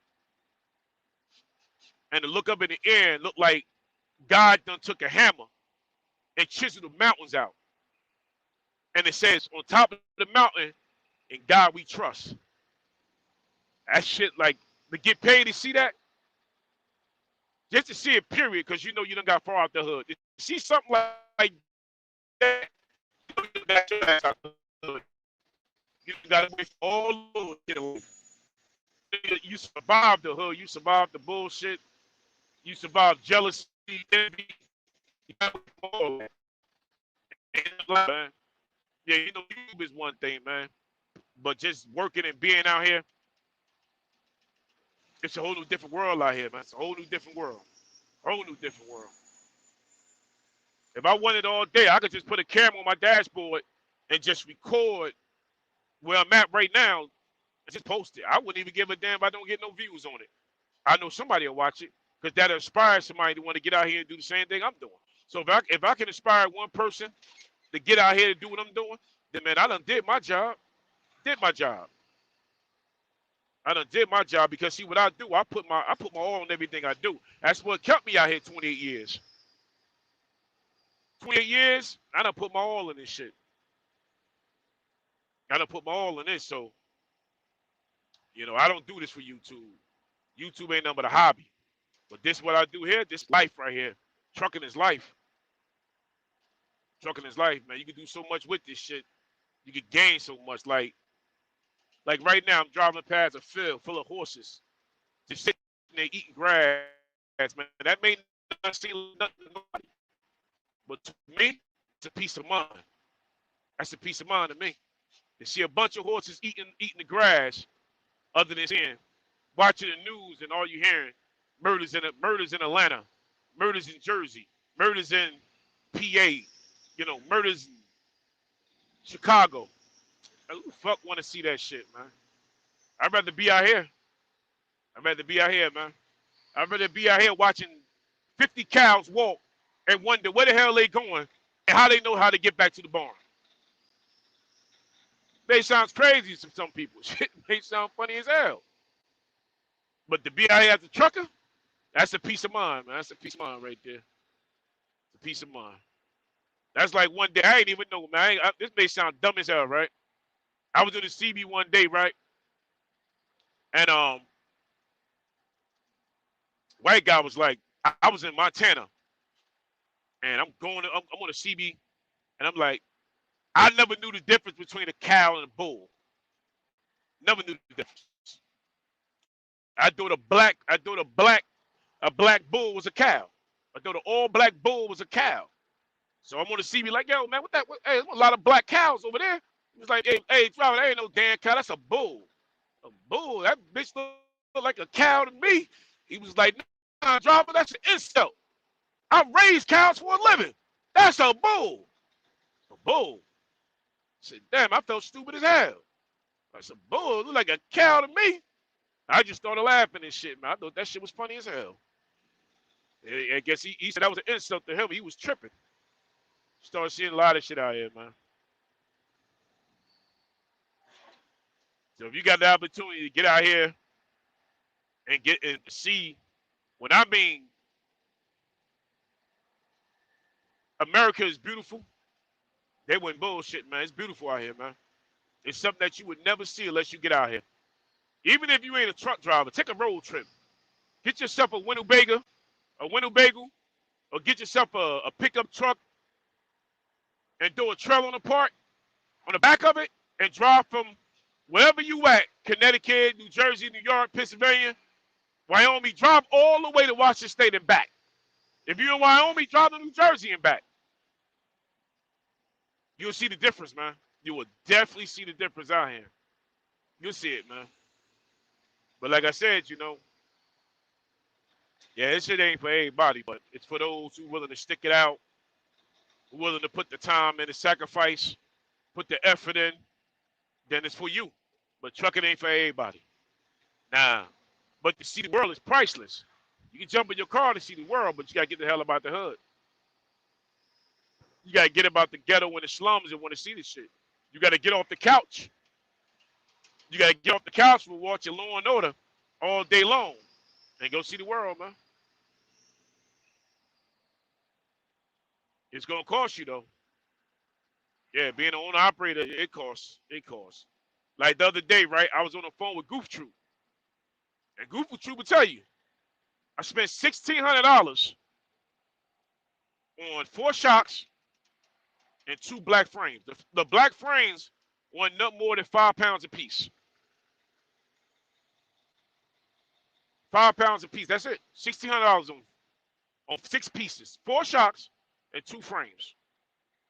And to look up in the air and look like God done took a hammer and chiseled the mountains out. And it says, on top of the mountain, in God we trust. That shit, like, to get paid to see that, just to see it, period, because you done got far out the hood. To see something like that, you got your ass out the hood. You got to wait for all the get away. You survived the hood. You survived the bullshit. You survived jealousy, envy. You got to wait for all that. Man. Yeah, YouTube is one thing, man. But just working and being out here, it's a whole new different world out here, man. It's a whole new different world. Whole new different world. If I wanted all day, I could just put a camera on my dashboard and just record where I'm at right now and just post it. I wouldn't even give a damn if I don't get no views on it. I know somebody will watch it because that'll inspire somebody to want to get out here and do the same thing I'm doing. So if I can inspire one person to get out here and do what I'm doing, then man, I done did my job. Did my job. I done did my job because see what I do, I put my all on everything I do. That's what kept me out here 28 years. 28 years, I done put my all in this shit. I done put my all in this, so I don't do this for YouTube. YouTube ain't nothing but a hobby. But this what I do here, this life right here. Trucking is life. Trucking is life, man. You can do so much with this shit. You can gain so much. Like right now, I'm driving past a field full of horses, just sitting there eating grass, man. That may not seem nothing to nobody, but to me, it's a peace of mind. That's a peace of mind to me. To see a bunch of horses eating the grass, other than seeing, watching the news and all you hearing, murders in Atlanta, murders in Jersey, murders in PA, murders in Chicago. Who the fuck want to see that shit, man? I'd rather be out here. I'd rather be out here, man. I'd rather be out here watching 50 cows walk and wonder where the hell they going and how they know how to get back to the barn. They sounds crazy to some people. Shit may sound funny as hell. But to be out here as a trucker, that's a peace of mind, man. That's a peace of mind right there. It's a peace of mind. That's like one day, I ain't even know, man. This may sound dumb as hell, right? I was in the CB one day, right? And white guy was like, I was in Montana, and I'm on a CB, and I'm like, I never knew the difference between a cow and a bull. Never knew the difference. A black bull was a cow. I thought an all black bull was a cow. So I'm gonna see me like, yo, man, hey, there's a lot of black cows over there. He was like, hey, driver, that ain't no damn cow, that's a bull. A bull, that bitch look like a cow to me. He was like, nah, driver, that's an insult. I raise cows for a living. That's a bull. A bull. I said, damn, I felt stupid as hell. That's a bull. It look like a cow to me. I just started laughing and shit, man. I thought that shit was funny as hell. I guess he said that was an insult to him. He was tripping. Started seeing a lot of shit out here, man. So if you got the opportunity to get out here and get and see, when I mean America is beautiful, they wouldn't bullshit, man. It's beautiful out here, man. It's something that you would never see unless you get out here. Even if you ain't a truck driver, take a road trip. Get yourself a Winnebago, or get yourself a pickup truck and do a trailer on the park on the back of it and drive from wherever you at, Connecticut, New Jersey, New York, Pennsylvania, Wyoming, drive all the way to Washington State and back. If you're in Wyoming, drive to New Jersey and back. You'll see the difference, man. You will definitely see the difference out here. You'll see it, man. But like I said, yeah, this shit ain't for everybody, but it's for those who willing to stick it out, who willing to put the time and the sacrifice, put the effort in, then it's for you. But trucking ain't for everybody. Nah. But to see the world is priceless. You can jump in your car to see the world, but you gotta get the hell about the hood. You gotta get about the ghetto and the slums and want to see this shit. You gotta get off the couch. You gotta get off the couch and watch your Law and Order all day long and go see the world, man. It's gonna cost you though. Yeah, being an owner operator, it costs. It costs. Like the other day, right? I was on the phone with Goof Troop, and Goof Troop will tell you, I spent $1,600 on 4 shocks and 2 black frames. The black frames were not more than 5 pounds a piece. 5 pounds a piece. That's it. $1,600 on 6 pieces, 4 shocks and 2 frames.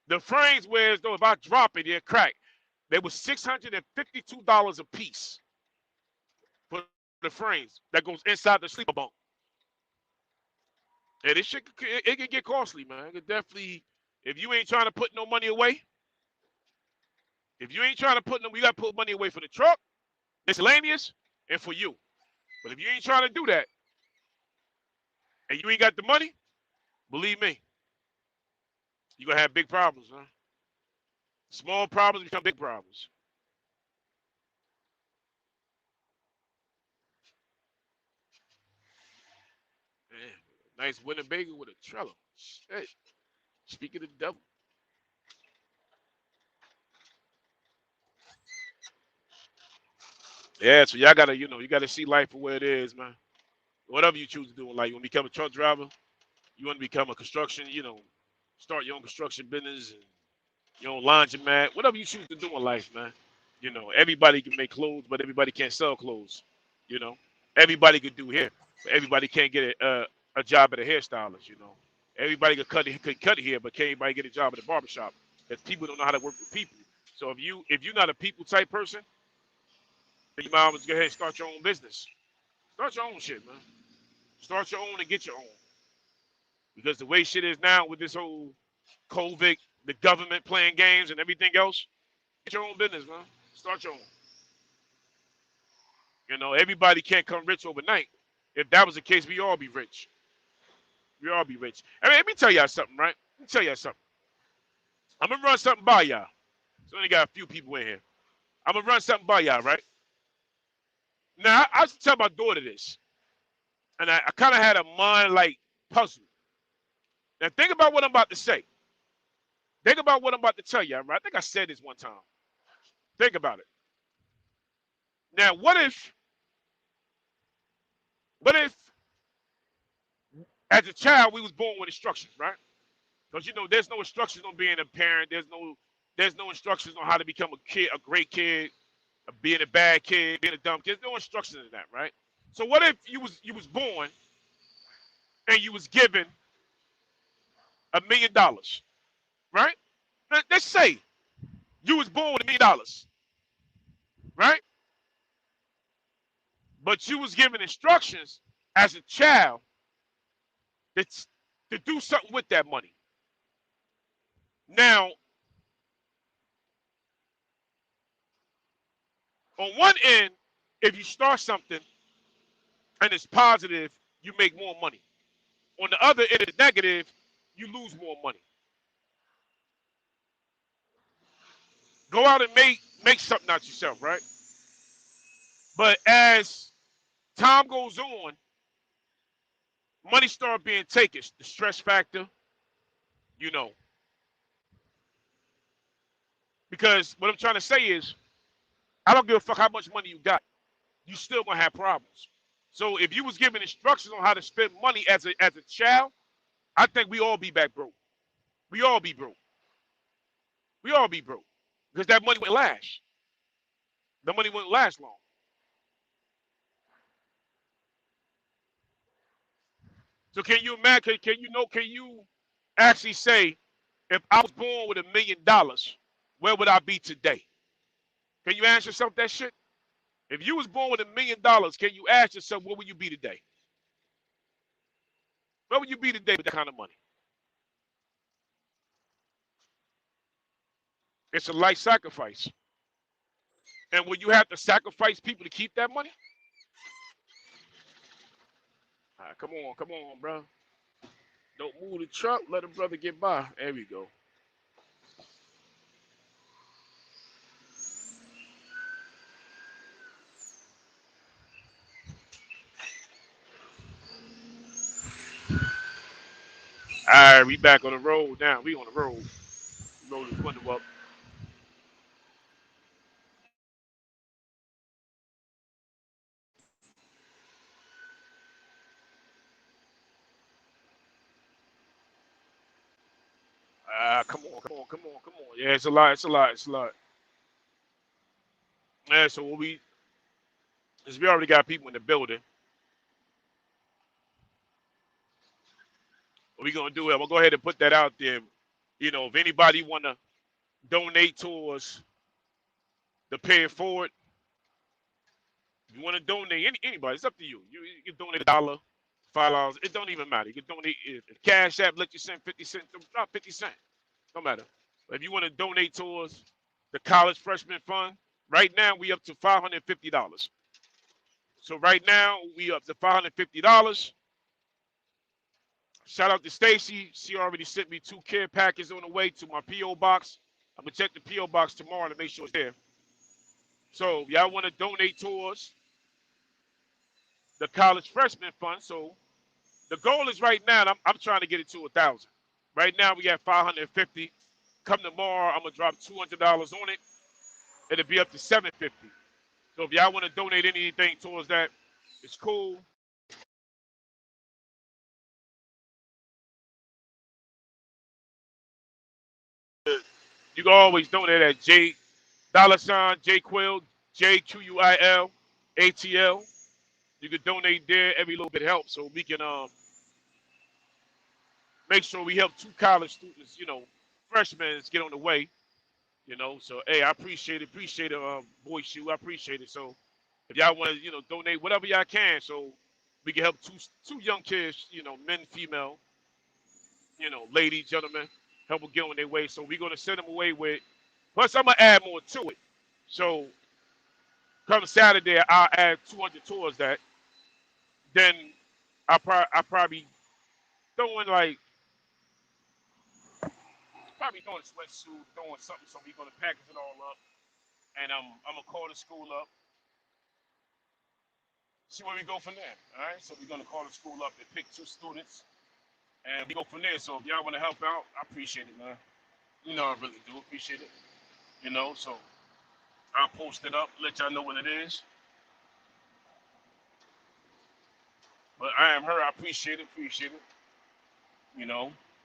The frames, whereas though if I drop it, they're crack. They were $652 a piece for the frames that goes inside the sleeper bunk. And this shit, it can get costly, man. It can definitely, if you ain't trying to put no money away, you got to put money away for the truck, miscellaneous, and for you. But if you ain't trying to do that, and you ain't got the money, believe me, you're going to have big problems, man. Small problems become big problems. Man, nice Winnebago with a trailer. Shit. Speaking of the devil. Yeah, so y'all gotta, you gotta see life for where it is, man. Whatever you choose to do in life, you want to become a truck driver, you want to become a construction, start your own construction business and your own laundromat, whatever you choose to do in life, man. Everybody can make clothes, but everybody can't sell clothes. You know, everybody could do hair, but everybody can't get a job at a hairstylist. Everybody could cut hair, but can't anybody get a job at a barbershop? Because people don't know how to work with people. So if you're not a people type person, then you might as well go ahead and start your own business. Start your own shit, man. Start your own and get your own. Because the way shit is now with this whole COVID, the government playing games and everything else, get your own business, man. Start your own. Everybody can't come rich overnight. If that was the case, we all be rich. We all be rich. I mean, let me tell y'all something, right? Let me tell y'all something. I'm gonna run something by y'all. So only got a few people in here. I'm gonna run something by y'all, right? Now, I used to tell my daughter this, and I kind of had a mind like puzzle. Now, think about what I'm about to say. Think about what I'm about to tell you. Right? I think I said this one time. Think about it. Now, what if, as a child, we was born with instructions, right? Because there's no instructions on being a parent. There's no instructions on how to become a kid, a great kid, being a bad kid, being a dumb kid. There's no instructions in that, right? So what if you was born and you was given $1 million, right? Let's say you was born with $1 million, right? But you was given instructions as a child that's to do something with that money. Now, on one end, if you start something and it's positive, you make more money. On the other end, it's negative, you lose more money. Go out and make something out yourself, right? But as time goes on, money start being taken. The stress factor, you know. Because what I'm trying to say is, I don't give a fuck how much money you got. You still gonna have problems. So if you was given instructions on how to spend money as a child, I think we all be back broke. We all be broke. We all be broke. Because that money wouldn't last. The money wouldn't last long. So can you imagine, can you actually say, if I was born with $1 million, where would I be today? Can you ask yourself that shit? If you was born with $1 million, can you ask yourself, where would you be today? Where would you be today with that kind of money? It's a life sacrifice. And when you have to sacrifice people to keep that money, come on, bro. Don't move the truck. Let a brother get by. There we go. All right, we back on the road now. We on the road. Road is window up. Come on. Yeah, it's a lot. It's a lot. It's a lot. Yeah, so what is we already got people in the building. What we gonna do? I'm gonna go ahead and put that out there. If anybody wanna donate towards the pay it forward, if you wanna donate, anybody, it's up to you. You can donate $1, $5. It don't even matter. You can donate if Cash App let you send 50 cents. Drop 50 cents. No matter. But if you wanna donate towards the college freshman fund, right now we up to $550. So right now we up to $550. Shout out to Stacy. She already sent me 2 care packages on the way to my P.O. box. I'm gonna check the P.O. box tomorrow to make sure it's there. So if y'all want to donate towards the college freshman fund, so the goal is right now. I'm trying to get it to 1,000. Right now we got 550. Come tomorrow, I'm gonna drop $200 on it. It'll be up to 750. So if y'all want to donate anything towards that, it's cool. You can always donate at $J Quill, JQUIL ATL. You can donate there. Every little bit helps, so we can make sure we help 2 college students, freshmen get on the way. So hey, I appreciate it, boy shoe. I appreciate it. So if y'all want to, donate whatever y'all can, so we can help two young kids, men, female, ladies, gentlemen, help them get on their way. So we're gonna send them away with. Plus, I'm gonna add more to it. So come Saturday, I'll add 200 towards that. Then I probably throwing like probably throwing a sweatsuit, throwing something. So we're gonna package it all up, and I'm gonna call the school up, see where we go from there. All right. So we're gonna call the school up and pick 2 students, and we go from there. So if y'all want to help out, I appreciate it, man. I really do appreciate it. So I'll post it up, let y'all know what it is. But I am her. I appreciate it. Appreciate it.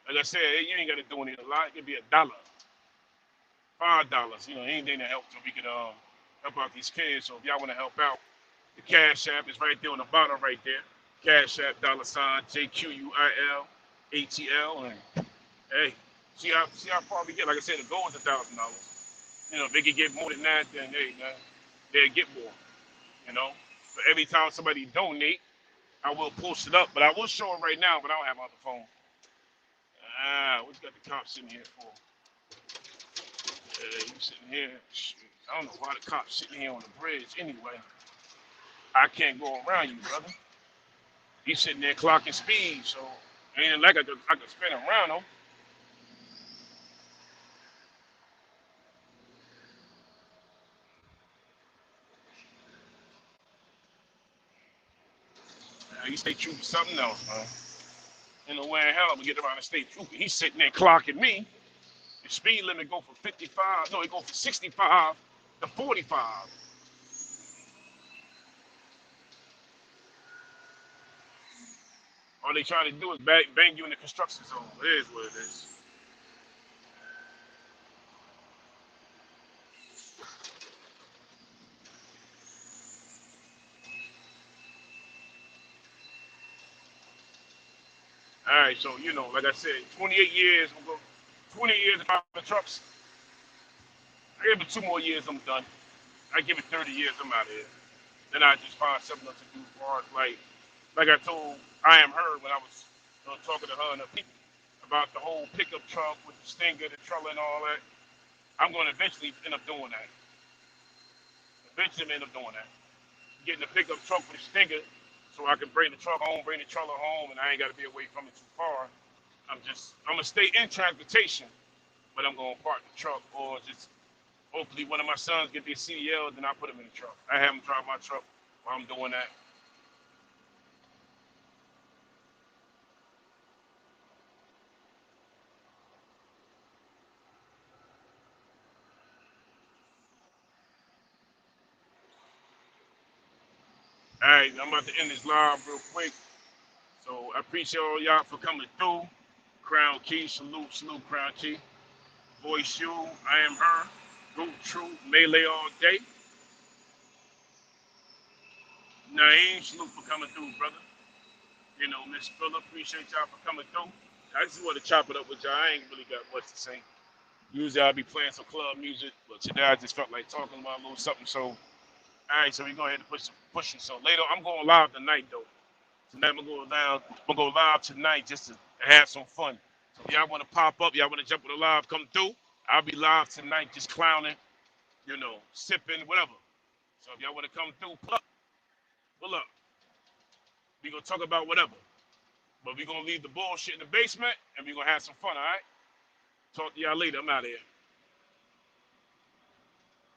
Like I said, you ain't got to donate a lot. It could be $1, $5. Anything to help so we could help out these kids. So if y'all want to help out, the Cash App is right there on the bottom right there. Cash App $ JQUILATL. And hey, see how far we get. Like I said, the goal is $1,000. You know, if they can get more than that, then hey, man, they'll get more. You know, so every time somebody donate, I will post it up. But I will show it right now, but I don't have my other phone. What's got the cops sitting here for? You sitting here? Shoot, I don't know why the cops sitting here on the bridge anyway. I can't go around you, brother. He's sitting there clocking speed, so ain't like I could spin around him. He state trooper something else, man. In the way in hell I'm gonna get around the state trooper. He's sitting there clocking me. The speed limit go from 55, no, it go from 65 to 45. All they trying to do is bang you in the construction zone. It is what it is. All right, so you know, like I said, 28 years. We'll go 28 years of driving trucks. I give it 2 more years, I'm done. I give it 30 years, I'm out of here. Then I just find something else to do as far as like I told I am her when I was talking to her and her people about the whole pickup truck with the stinger, the trailer, and all that. I'm going to eventually end up doing that. Eventually, end up doing that. Getting the pickup truck with the stinger, so I can bring the truck home, bring the trailer home, and I ain't got to be away from it too far. I'm gonna stay in transportation, but I'm gonna park the truck or just hopefully one of my sons get their CDL, then I put him in the truck. I have him drive my truck while I'm doing that. All right, I'm about to end this live real quick. So I appreciate all y'all for coming through. Crown Key, salute, Crown Key. Voice you, I am her. Root True, Melee all day. Naeem, salute for coming through, brother. You know, Miss Phillip, appreciate y'all for coming through. I just want to chop it up with y'all. I ain't really got much to say. Usually I'll be playing some club music, but today I just felt like talking about a little something. So, all right, so we go ahead and push it. So later I'm going live tonight though. Tonight I'm gonna go live tonight just to have some fun. So if y'all want to pop up, y'all want to jump on the live, come through. I'll be live tonight, just clowning, sipping, whatever. So if y'all want to come through, pull up. We gonna talk about whatever, but we gonna leave the bullshit in the basement and we gonna have some fun. All right. Talk to y'all later. I'm out of here.